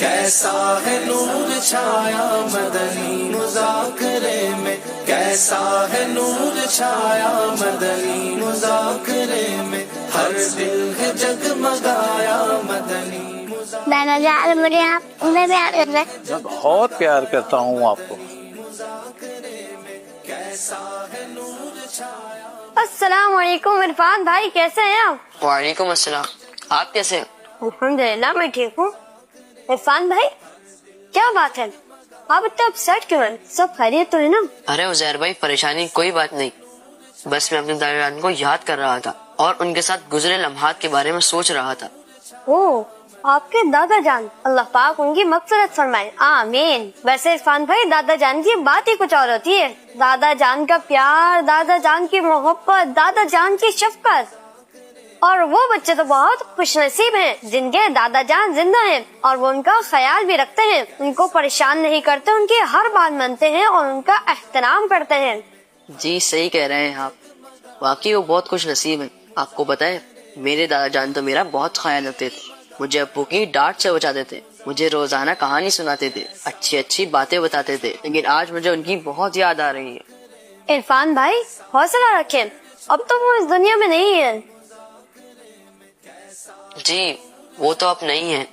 کیسا ہے نور چھایا مدنی مذاکرے میں، کیسا ہے نور چھایا مدنی مذاکرے میں، ہر دل ہے جگمگایا مدنی مذاکرے نانا جان مجھے آپ میں پیار کر رہے ہیں۔ میں بہت پیار کرتا ہوں آپ کو۔ میں، کیسا ہے نور چھایا۔ السلام علیکم عرفان بھائی، کیسے ہیں آپ؟ وعلیکم السلام، آپ کیسے ہیں؟ الحمدللہ میں ٹھیک ہوں۔ عرفان بھائی کیا بات ہے، آپ اتنا اپسیٹ کیوں ہیں؟ سب خیریت تو ہے نا؟ ارے عزیر بھائی پریشانی کوئی بات نہیں، بس میں اپنے دادا جان کو یاد کر رہا تھا اور ان کے ساتھ گزرے لمحات کے بارے میں سوچ رہا تھا۔ او آپ کے دادا جان، اللہ پاک ان کی مغفرت فرمائے، آمین۔ ویسے عرفان بھائی دادا جان کی بات ہی کچھ اور ہوتی ہے، دادا جان کا پیار، دادا جان کی محبت، دادا جان کی شفقت، اور وہ بچے تو بہت خوش نصیب ہیں جن کے دادا جان زندہ ہیں اور وہ ان کا خیال بھی رکھتے ہیں، ان کو پریشان نہیں کرتے، ان کی ہر بات مانتے ہیں اور ان کا احترام کرتے ہیں۔ جی صحیح کہہ رہے ہیں آپ، واقعی وہ بہت خوش نصیب ہیں۔ آپ کو پتہ ہے میرے دادا جان تو میرا بہت خیال رکھتے تھے، مجھے ابو کی ڈانٹ سے بچاتے تھے، مجھے روزانہ کہانی سناتے تھے، اچھی اچھی باتیں بتاتے تھے، لیکن آج مجھے ان کی بہت یاد آ رہی ہے۔ عرفان بھائی حوصلہ رکھیں، اب تو وہ اس دنیا میں نہیں ہے۔ جی وہ تو اب نہیں ہے،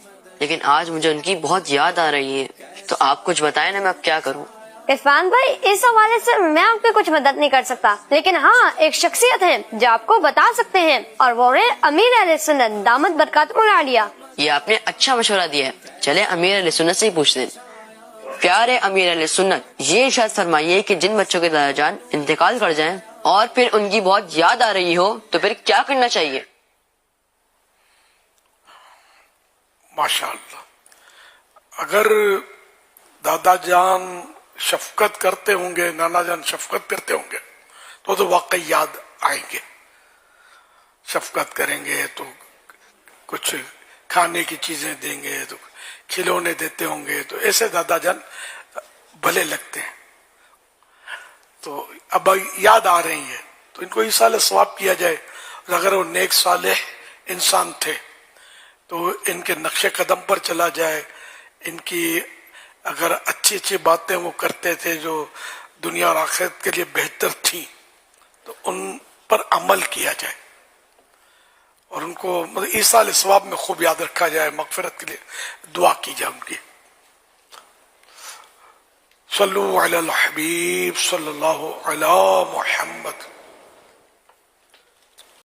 لیکن آج مجھے ان کی بہت یاد آ رہی ہے، تو آپ کچھ بتائیں نا میں اب کیا کروں۔ عرفان بھائی اس حوالے سے میں آپ کی کچھ مدد نہیں کر سکتا، لیکن ہاں ایک شخصیت ہے جو آپ کو بتا سکتے ہیں، اور وہ ہے امیر اہل سنت دامت برکاتہ العالیہ۔ یہ آپ نے اچھا مشورہ دیا ہے، چلے امیر علیہ سنت سے ہی پوچھتے ہیں۔ پیارے امیر علیہ سنت، یہ ارشاد فرمائیے کہ جن بچوں کے دادا جان انتقال کر جائیں اور پھر ان کی بہت یاد آ رہی ہو تو پھر کیا کرنا چاہیے؟ ماشاء اللہ، اگر دادا جان شفقت کرتے ہوں گے، نانا جان شفقت کرتے ہوں گے تو واقعی یاد آئیں گے۔ شفقت کریں گے تو کچھ کھانے کی چیزیں دیں گے، تو کھلونے دیتے ہوں گے، تو ایسے دادا جان بھلے لگتے ہیں۔ تو اب یاد آ رہی ہیں تو ان کو ایصال ثواب کیا جائے، اور اگر وہ نیک صالح انسان تھے تو ان کے نقش قدم پر چلا جائے، ان کی اگر اچھی اچھی باتیں وہ کرتے تھے جو دنیا اور آخرت کے لیے بہتر تھیں تو ان پر عمل کیا جائے، اور ان کو ایصال ثواب میں خوب یاد رکھا جائے، مغفرت کے لیے دعا کی جائے ان کی۔ صلو علی الحبیب صلی اللہ علی محمد۔